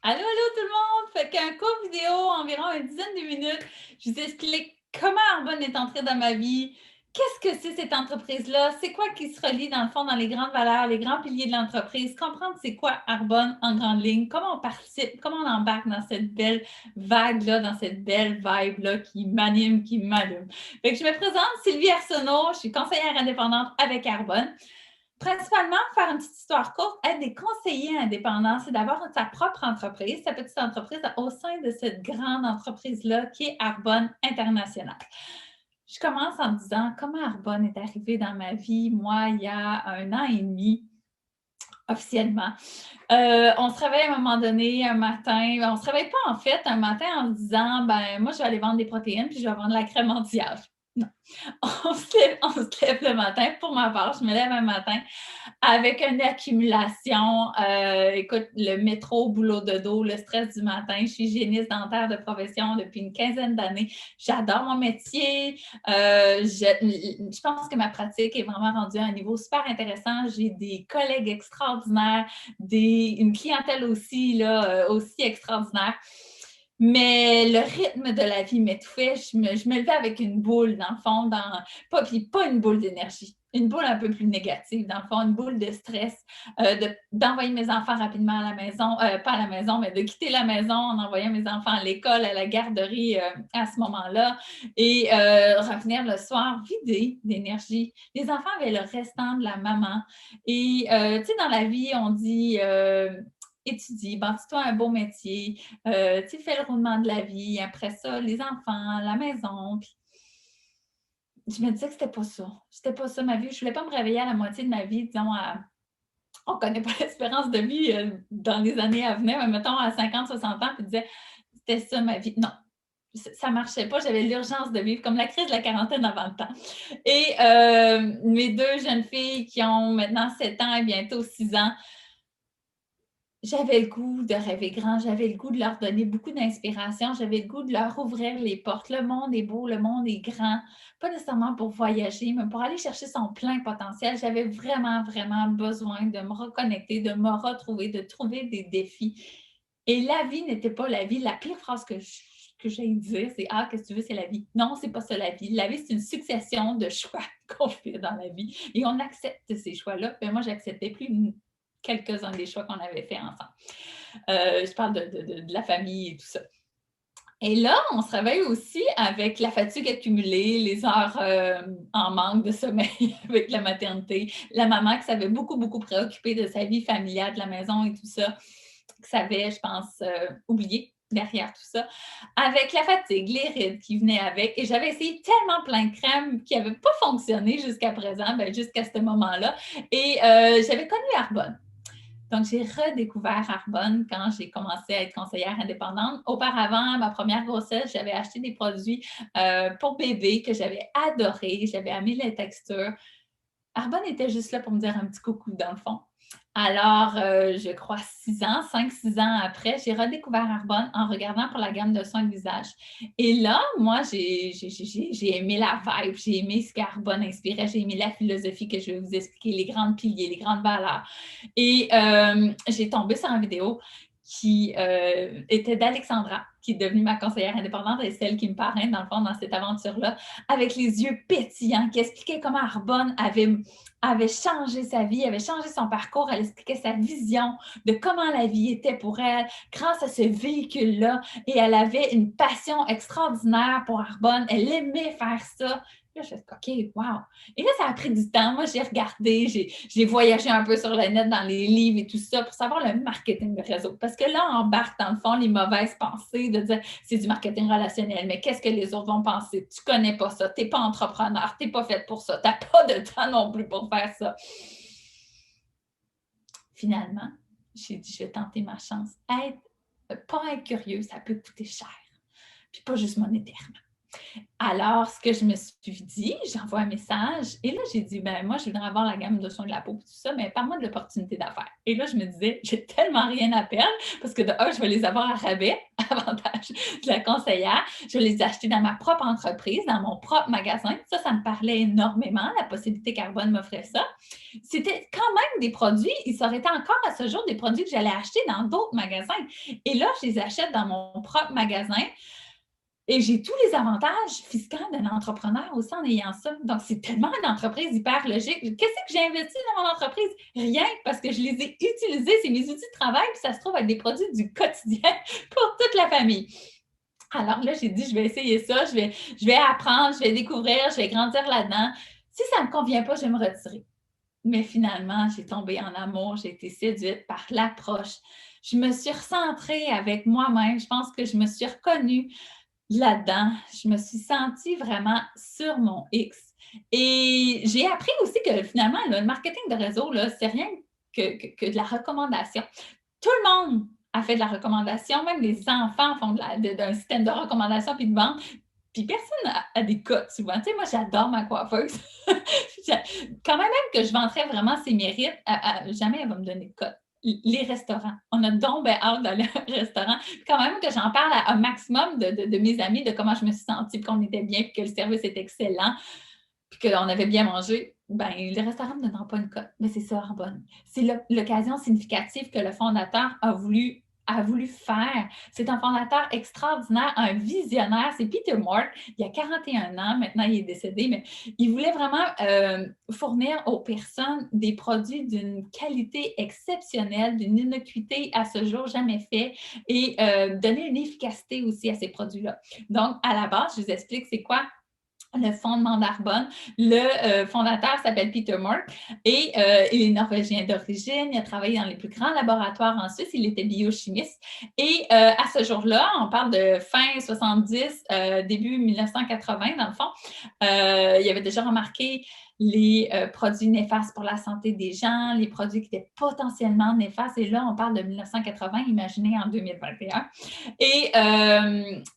Allô, allô tout le monde! Fait qu'un court vidéo, environ une dizaine de minutes, je vous explique comment Arbonne est entrée dans ma vie, qu'est-ce que c'est cette entreprise-là, c'est quoi qui se relie dans le fond dans les grandes valeurs, les grands piliers de l'entreprise, comprendre c'est quoi Arbonne en grande ligne, comment on participe, comment on embarque dans cette belle vague-là, dans cette belle vibe-là qui m'anime, qui m'allume. Fait que je me présente, Sylvie Arsenault, je suis conseillère indépendante avec Arbonne. Principalement, faire une petite histoire courte, être des conseillers indépendants, c'est d'avoir sa propre entreprise, sa petite entreprise au sein de cette grande entreprise-là qui est Arbonne International. Je commence en me disant comment Arbonne est arrivée dans ma vie, moi, il y a 1 an et demi, officiellement. On se réveille à un moment donné, un matin, on se réveille pas en fait un matin en se disant, ben moi, je vais aller vendre des protéines puis je vais vendre la crème anti-âge. Non. On se lève le matin. Pour ma part, je me lève un matin avec une accumulation, écoute, le métro, boulot de dos, le stress du matin. Je suis hygiéniste dentaire de profession depuis une quinzaine d'années. J'adore mon métier. Je pense que ma pratique est vraiment rendue à un niveau super intéressant. J'ai des collègues extraordinaires, une clientèle aussi, là, aussi extraordinaire. Mais le rythme de la vie m'étouffait. Je me levais avec une boule, dans le fond, pas une boule d'énergie, une boule un peu plus négative, dans le fond, une boule de stress, d'envoyer mes enfants rapidement à la maison, pas à la maison, mais de quitter la maison en envoyant mes enfants à l'école, à la garderie à ce moment-là, et revenir le soir vidé d'énergie. Les enfants avaient le restant de la maman. Et tu sais, dans la vie, on dit étudie, bâtis-toi un beau métier, tu fais le roulement de la vie, après ça, les enfants, la maison. Puis je me disais que c'était pas ça. C'était pas ça ma vie. Je voulais pas me réveiller à la moitié de ma vie, disons, on connaît pas l'espérance de vie dans les années à venir, mais mettons à 50, 60 ans, puis disais, c'était ça ma vie. Non, ça marchait pas. J'avais l'urgence de vivre, comme la crise de la quarantaine avant le temps. Et mes deux jeunes filles qui ont maintenant 7 ans et bientôt 6 ans, j'avais le goût de rêver grand, j'avais le goût de leur donner beaucoup d'inspiration, j'avais le goût de leur ouvrir les portes. Le monde est beau, le monde est grand, pas nécessairement pour voyager, mais pour aller chercher son plein potentiel. J'avais vraiment, vraiment besoin de me reconnecter, de me retrouver, de trouver des défis. Et la vie n'était pas la vie. La pire phrase que j'ai dire, c'est ah, qu'est-ce que tu veux, c'est la vie. Non, c'est pas ça la vie. La vie, c'est une succession de choix qu'on fait dans la vie. Et on accepte ces choix-là. Mais moi, j'acceptais plus quelques-uns des choix qu'on avait fait ensemble. Je parle de la famille et tout ça. Et là, on se réveille aussi avec la fatigue accumulée, les heures en manque de sommeil avec la maternité, la maman qui s'avait beaucoup, beaucoup préoccupée de sa vie familiale, de la maison et tout ça, qui s'avait, je pense, oublié derrière tout ça, avec la fatigue, les rides qui venaient avec. Et j'avais essayé tellement plein de crèmes qui n'avaient pas fonctionné jusqu'à présent, jusqu'à ce moment-là. Et j'avais connu Arbonne. Donc, j'ai redécouvert Arbonne quand j'ai commencé à être conseillère indépendante. Auparavant, ma première grossesse, j'avais acheté des produits pour bébé que j'avais adorés. J'avais aimé les textures. Arbonne était juste là pour me dire un petit coucou, dans le fond. Alors, je crois 6 ans, 5, 6 ans après, j'ai redécouvert Arbonne en regardant pour la gamme de soins de visage. Et là, moi, j'ai aimé la vibe, j'ai aimé ce qu'Arbonne inspirait, j'ai aimé la philosophie que je vais vous expliquer, les grandes piliers, les grandes valeurs. Et j'ai tombé sur une vidéo qui était d'Alexandra, qui est devenue ma conseillère indépendante et celle qui me parraine, dans le fond, dans cette aventure-là, avec les yeux pétillants, qui expliquait comment Arbonne avait changé sa vie, avait changé son parcours, elle expliquait sa vision de comment la vie était pour elle grâce à ce véhicule-là. Et elle avait une passion extraordinaire pour Arbonne. Elle aimait faire ça. Là, je fais OK, wow. Et là, ça a pris du temps. Moi, j'ai regardé, j'ai voyagé un peu sur le net, dans les livres et tout ça, pour savoir le marketing de réseau. Parce que là, on embarque, dans le fond, les mauvaises pensées de dire c'est du marketing relationnel, mais qu'est-ce que les autres vont penser? Tu connais pas ça, tu n'es pas entrepreneur, tu n'es pas faite pour ça, tu n'as pas de temps non plus pour faire ça. Finalement, j'ai dit, je vais tenter ma chance. Pas être curieux, ça peut coûter cher. Puis pas juste monétairement. Alors, ce que je me suis dit, j'envoie un message et là, j'ai dit, ben moi, je voudrais avoir la gamme de soins de la peau et tout ça, mais parle-moi de l'opportunité d'affaires. Et là, je me disais, j'ai tellement rien à perdre parce que de un, je vais les avoir à rabais, avantage de la conseillère. Je vais les acheter dans ma propre entreprise, dans mon propre magasin. Ça me parlait énormément. La possibilité carbone m'offrait ça. C'était quand même des produits, et ça aurait été encore à ce jour des produits que j'allais acheter dans d'autres magasins. Et là, je les achète dans mon propre magasin. Et j'ai tous les avantages fiscaux d'un entrepreneur aussi en ayant ça. Donc, c'est tellement une entreprise hyper logique. Qu'est-ce que j'ai investi dans mon entreprise? Rien, parce que je les ai utilisés. C'est mes outils de travail, puis ça se trouve être des produits du quotidien pour toute la famille. Alors là, j'ai dit, je vais essayer ça, je vais apprendre, je vais découvrir, je vais grandir là-dedans. Si ça ne me convient pas, je vais me retirer. Mais finalement, j'ai tombé en amour, j'ai été séduite par l'approche. Je me suis recentrée avec moi-même. Je pense que je me suis reconnue là-dedans. Je me suis sentie vraiment sur mon X. Et j'ai appris aussi que finalement, là, le marketing de réseau, là, c'est rien que de la recommandation. Tout le monde a fait de la recommandation, même les enfants font d'un système de recommandation puis de vente. Puis personne a des cotes souvent. Tu sais, moi, j'adore ma coiffeuse. Quand même que je vanterais vraiment ses mérites, jamais elle va me donner de cote. Les restaurants. On a donc bien hâte d'aller au restaurant. Puis quand même que j'en parle à un maximum de mes amis, de comment je me suis sentie, puis qu'on était bien, puis que le service était excellent, puis qu'on avait bien mangé, ben les restaurants ne me donneront pas une cote. Mais c'est ça, Arbonne. C'est l'occasion significative que le fondateur a voulu faire. C'est un fondateur extraordinaire, un visionnaire. C'est Peter Mark. Il y a 41 ans, maintenant il est décédé, mais il voulait vraiment fournir aux personnes des produits d'une qualité exceptionnelle, d'une innocuité à ce jour jamais fait et donner une efficacité aussi à ces produits-là. Donc, à la base, je vous explique c'est quoi le fondement d'Arbonne. Le fondateur s'appelle Peter Mark et il est norvégien d'origine. Il a travaillé dans les plus grands laboratoires en Suisse. Il était biochimiste. Et à ce jour-là, on parle de fin 70, début 1980, dans le fond. Il avait déjà remarqué les produits néfastes pour la santé des gens, les produits qui étaient potentiellement néfastes. Et là, on parle de 1980, imaginez en 2021. Et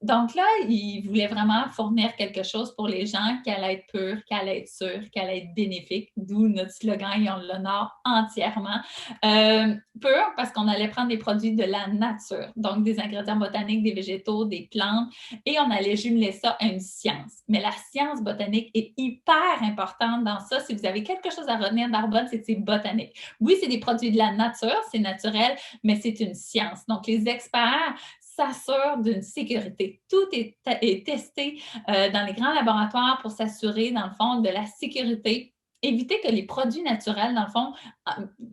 donc là, il voulait vraiment fournir quelque chose pour les gens qui allait être pur, qui allait être sûr, qui allait être bénéfique, d'où notre slogan « Ils ont l'honneur entièrement ». Pur parce qu'on allait prendre des produits de la nature, donc des ingrédients botaniques, des végétaux, des plantes, et on allait jumeler ça à une science. Mais la science botanique est hyper importante dans ça. Si vous avez quelque chose à retenir d'Arbonne, c'est que c'est botanique. Oui, c'est des produits de la nature, c'est naturel, mais c'est une science. Donc, les experts s'assure d'une sécurité. Tout est testé dans les grands laboratoires pour s'assurer, dans le fond, de la sécurité. Éviter que les produits naturels, dans le fond,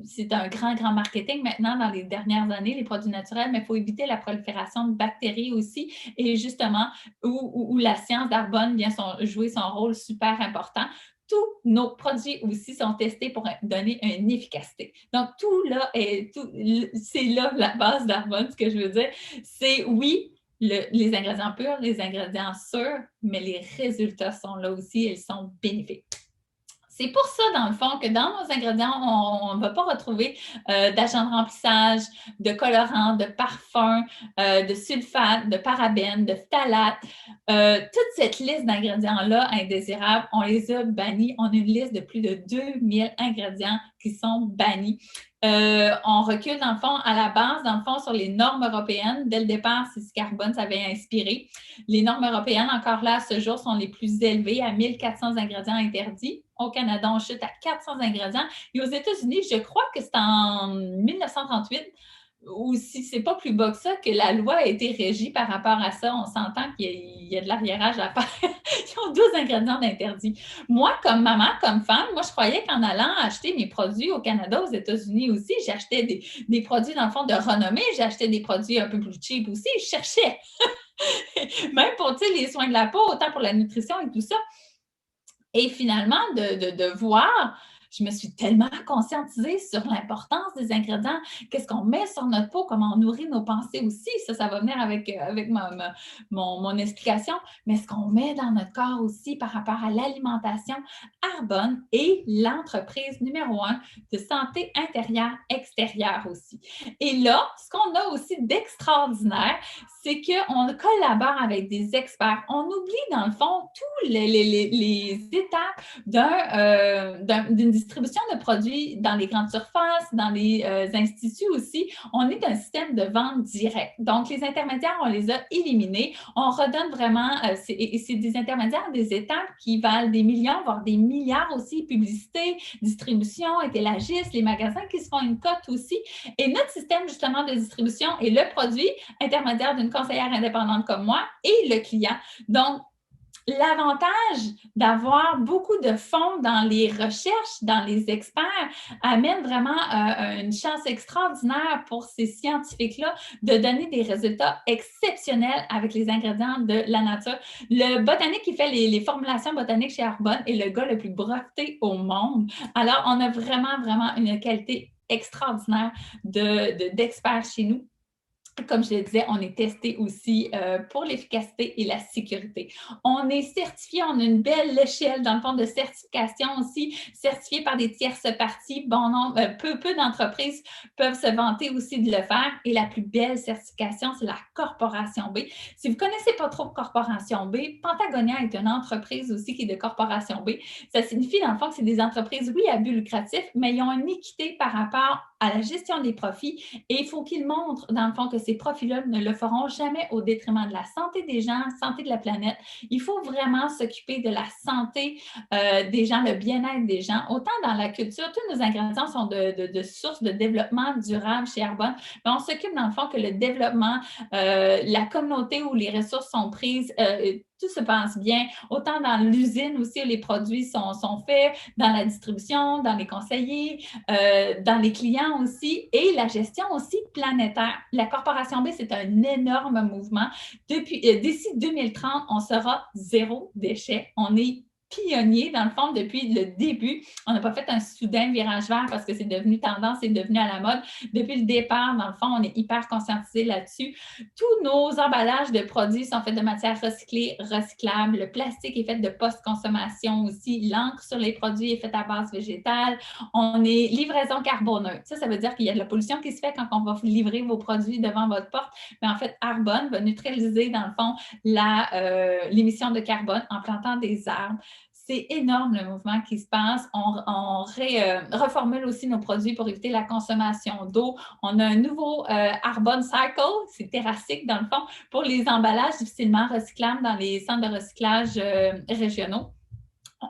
c'est un grand marketing maintenant dans les dernières années, les produits naturels, mais il faut éviter la prolifération de bactéries aussi. Et justement, où la science d'Arbonne vient jouer son rôle super important. Tous nos produits aussi sont testés pour donner une efficacité. Donc, tout là, c'est là la base d'Arbonne, ce que je veux dire. C'est oui, les ingrédients purs, les ingrédients sûrs, mais les résultats sont là aussi, ils sont bénéfiques. C'est pour ça, dans le fond, que dans nos ingrédients, on ne va pas retrouver d'agents de remplissage, de colorants, de parfums, de sulfates, de parabènes, de phtalates. Toute cette liste d'ingrédients-là indésirables, on les a bannis. On a une liste de plus de 2000 ingrédients qui sont bannis. On recule, dans le fond, à la base, dans le fond, sur les normes européennes. Dès le départ, c'est ce Carbone s'avait inspiré. Les normes européennes, encore là, à ce jour, sont les plus élevées, à 1400 ingrédients interdits. Au Canada, on chute à 400 ingrédients. Et aux États-Unis, je crois que c'est en 1938, ou si c'est pas plus bas que ça, que la loi a été régie par rapport à ça. On s'entend qu'il y a de l'arriérage à faire. Ils ont 12 ingrédients d'interdits. Moi, comme maman, comme femme, moi, je croyais qu'en allant acheter mes produits au Canada, aux États-Unis aussi, j'achetais des produits, dans le fond, de renommée. J'achetais des produits un peu plus cheap aussi. Je cherchais. Même pour, tu sais, les soins de la peau, autant pour la nutrition et tout ça. Et finalement, de voir, je me suis tellement conscientisée sur l'importance des ingrédients, qu'est-ce qu'on met sur notre peau, comment on nourrit nos pensées aussi. Ça va venir avec mon explication. Mais ce qu'on met dans notre corps aussi par rapport à l'alimentation, Arbonne est l'entreprise numéro 1 de santé intérieure-extérieure aussi. Et là, ce qu'on a aussi d'extraordinaire, c'est qu'on collabore avec des experts. On oublie, dans le fond, tous les étapes d'une distribution de produits dans les grandes surfaces, dans les instituts aussi. On est un système de vente directe. Donc, les intermédiaires, on les a éliminés. On redonne vraiment, c'est des intermédiaires, des étapes qui valent des millions, voire des milliards aussi, publicité, distribution, étélagistes, les magasins qui se font une cote aussi. Et notre système, justement, de distribution est le produit intermédiaire d'une conseillère indépendante comme moi et le client. Donc, l'avantage d'avoir beaucoup de fonds dans les recherches, dans les experts, amène vraiment une chance extraordinaire pour ces scientifiques-là de donner des résultats exceptionnels avec les ingrédients de la nature. Le botanique qui fait les formulations botaniques chez Arbonne est le gars le plus breveté au monde. Alors, on a vraiment, vraiment une qualité extraordinaire d'experts chez nous. Comme je le disais, on est testé aussi pour l'efficacité et la sécurité. On est certifié, on a une belle échelle, dans le fond, de certification aussi, certifié par des tierces parties. Bon nombre, peu d'entreprises peuvent se vanter aussi de le faire. Et la plus belle certification, c'est la Corporation B. Si vous ne connaissez pas trop Corporation B, Pentagonia est une entreprise aussi qui est de Corporation B. Ça signifie, dans le fond, que c'est des entreprises, oui, à but lucratif, mais ils ont une équité par rapport à la gestion des profits et il faut qu'ils montrent, dans le fond, que ces profits-là ne le feront jamais au détriment de la santé des gens, santé de la planète. Il faut vraiment s'occuper de la santé des gens, le bien-être des gens. Autant dans la culture, tous nos ingrédients sont de sources de développement durable chez Arbonne, mais on s'occupe, dans le fond, que le développement, la communauté où les ressources sont prises, tout se passe bien, autant dans l'usine aussi où les produits sont faits, dans la distribution, dans les conseillers, dans les clients aussi, et la gestion aussi planétaire. La Corporation B, c'est un énorme mouvement. D'ici 2030, on sera zéro déchet. On est pionnier, dans le fond, depuis le début. On n'a pas fait un soudain virage vert parce que c'est devenu tendance, c'est devenu à la mode. Depuis le départ, dans le fond, on est hyper conscientisé là-dessus. Tous nos emballages de produits sont faits de matières recyclées, recyclables. Le plastique est fait de post-consommation aussi. L'encre sur les produits est faite à base végétale. On est livraison carboneutre. Ça veut dire qu'il y a de la pollution qui se fait quand on va livrer vos produits devant votre porte. Mais en fait, Arbonne va neutraliser, dans le fond, l'émission de carbone en plantant des arbres. C'est énorme le mouvement qui se passe. On reformule aussi nos produits pour éviter la consommation d'eau. On a un nouveau Arbonne Cycle, c'est terrassique dans le fond, pour les emballages difficilement recyclables dans les centres de recyclage régionaux.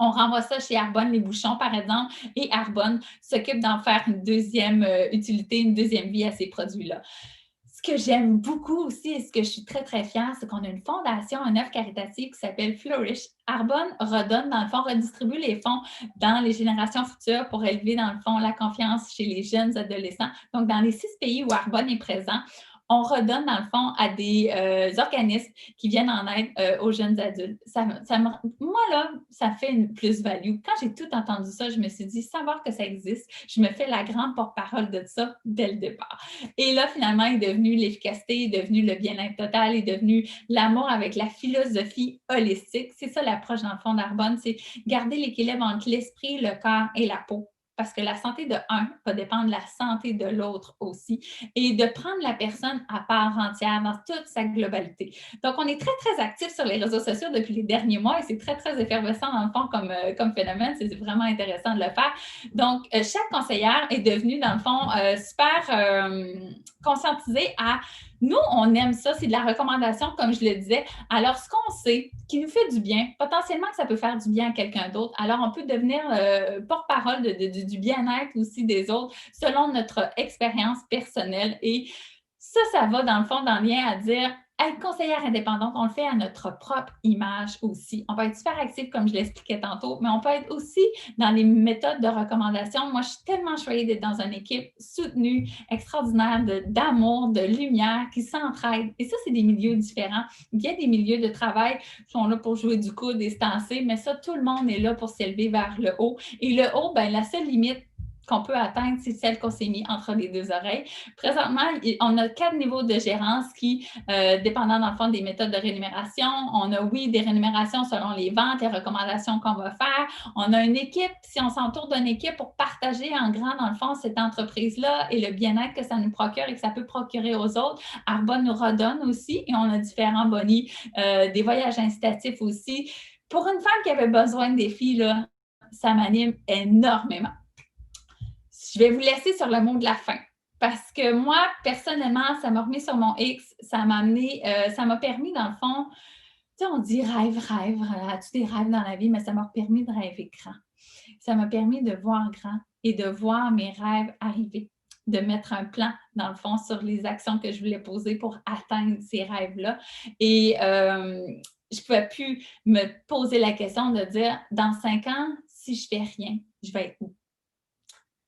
On renvoie ça chez Arbonne, les bouchons, par exemple, et Arbonne s'occupe d'en faire une deuxième utilité, une deuxième vie à ces produits-là. Ce que j'aime beaucoup aussi et ce que je suis très, très fière, c'est qu'on a une fondation, une œuvre caritative qui s'appelle Flourish. Arbonne redonne, dans le fond, redistribue les fonds dans les générations futures pour élever, dans le fond, la confiance chez les jeunes adolescents. Donc, dans les 6 pays où Arbonne est présent, on redonne, dans le fond, à des organismes qui viennent en aide aux jeunes adultes. Moi, là, ça fait une plus-value. Quand j'ai tout entendu ça, je me suis dit, savoir que ça existe, je me fais la grande porte-parole de ça dès le départ. Et là, finalement, est devenu l'efficacité, est devenu le bien-être total, est devenu l'amour avec la philosophie holistique. C'est ça l'approche, dans le fond, d'Arbonne, c'est garder l'équilibre entre l'esprit, le corps et la peau. Parce que la santé de un va dépendre de la santé de l'autre aussi, et de prendre la personne à part entière dans toute sa globalité. Donc, on est très, très actifs sur les réseaux sociaux depuis les derniers mois et c'est très, très effervescent dans le fond comme phénomène. C'est vraiment intéressant de le faire. Donc, chaque conseillère est devenue, dans le fond, super conscientisée à nous, on aime ça, c'est de la recommandation, comme je le disais. Alors, ce qu'on sait qui nous fait du bien, potentiellement que ça peut faire du bien à quelqu'un d'autre, alors on peut devenir porte-parole du bien-être aussi des autres selon notre expérience personnelle. Et ça va dans le fond dans le lien à dire être conseillère indépendante, on le fait à notre propre image aussi. On peut être super actif, comme je l'expliquais tantôt, mais on peut être aussi dans les méthodes de recommandation. Moi, je suis tellement choyée d'être dans une équipe soutenue, extraordinaire, d'amour, de lumière, qui s'entraide. Et ça, c'est des milieux différents. Il y a des milieux de travail qui sont là pour jouer du coude et se tasser, mais ça, tout le monde est là pour s'élever vers le haut. Et le haut, ben la seule limite, qu'on peut atteindre, c'est celle qu'on s'est mis entre les deux oreilles. Présentement, on a 4 niveaux de gérance qui, dépendant dans le fond des méthodes de rémunération, on a, oui, des rémunérations selon les ventes, les recommandations qu'on va faire. On a une équipe, si on s'entoure d'une équipe pour partager en grand, dans le fond, cette entreprise-là et le bien-être que ça nous procure et que ça peut procurer aux autres. Arbonne nous redonne aussi et on a différents bonis, des voyages incitatifs aussi. Pour une femme qui avait besoin de défis, là, ça m'anime énormément. Je vais vous laisser sur le mot de la fin. Parce que moi, personnellement, ça m'a remis sur mon X, ça m'a amené, ça m'a permis, dans le fond, tu sais, on dit rêve, as-tu des rêves dans la vie, mais ça m'a permis de rêver grand. Ça m'a permis de voir grand et de voir mes rêves arriver, de mettre un plan, dans le fond, sur les actions que je voulais poser pour atteindre ces rêves-là. Et je ne pouvais plus me poser la question de dire, dans 5 ans, si je ne fais rien, je vais être où?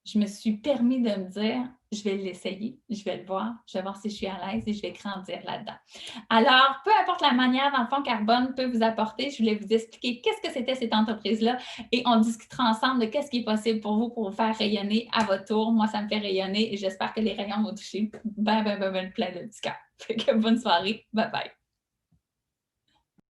Je me suis permis de me dire, je vais l'essayer, je vais le voir, je vais voir si je suis à l'aise et je vais grandir là-dedans. Alors, peu importe la manière, dans le fond, Carbone peut vous apporter, je voulais vous expliquer qu'est-ce que c'était cette entreprise-là et on discutera ensemble de qu'est-ce qui est possible pour vous faire rayonner à votre tour. Moi, ça me fait rayonner et j'espère que les rayons vont toucher ben plein de petits cœurs. Fait que bonne soirée. Bye bye.